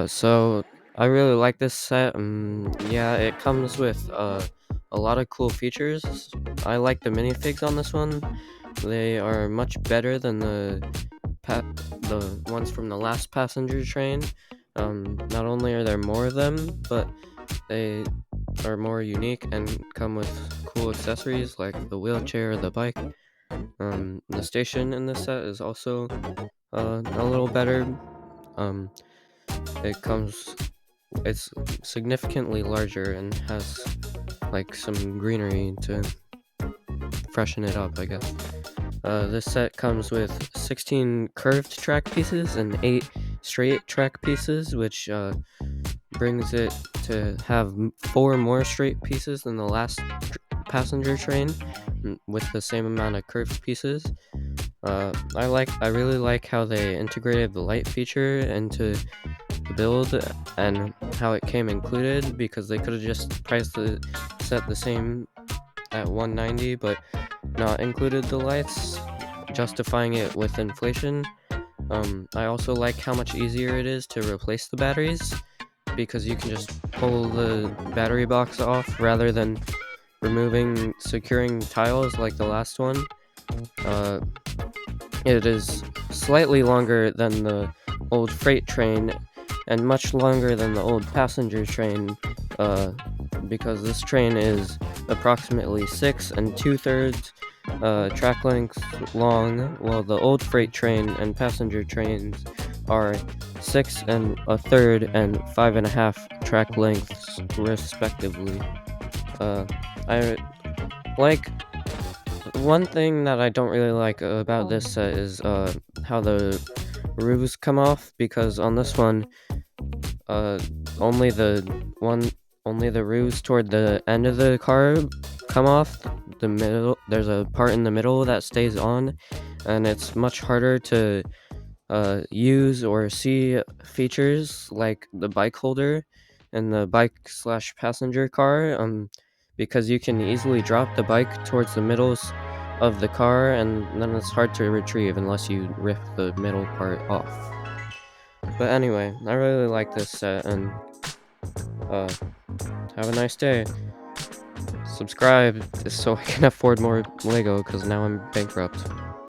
So I really like this set. Yeah, it comes with a lot of cool features. I like the minifigs on this one. They are much better than the ones from the last passenger train. Not only are there more of them, but they are more unique and come with cool accessories like the wheelchair or the bike. The station in this set is also a little better. Um, it comes It's significantly larger and has like some greenery to freshen it up, I guess. This set comes with 16 curved track pieces and 8 straight track pieces, which brings it to have 4 more straight pieces than the last passenger train, with the same amount of curved pieces. I really like how they integrated the light feature into the build and how it came included, because they could have just priced the set the same at $190 but not included the lights, justifying it with inflation. I also like how much easier it is to replace the batteries, because you can just pull the battery box off rather than removing securing tiles like the last one. Uh, it is slightly longer than the old freight train and much longer than the old passenger train, because this train is approximately 6 2/3 track lengths long, while the old freight train and passenger trains are 6 1/3 and 5.5 track lengths, respectively. I like One thing that I don't really like about this set is how the roofs come off, because on this one, uh, only the one only the roofs toward the end of the car come off. There's a part in the middle that stays on, and it's much harder to use or see features like the bike holder in the bike slash passenger car, because you can easily drop the bike towards the middle of the car, and then it's hard to retrieve unless you rip the middle part off. But anyway, I really like this set, and uh, have a nice day. Subscribe so I can afford more Lego, because now I'm bankrupt.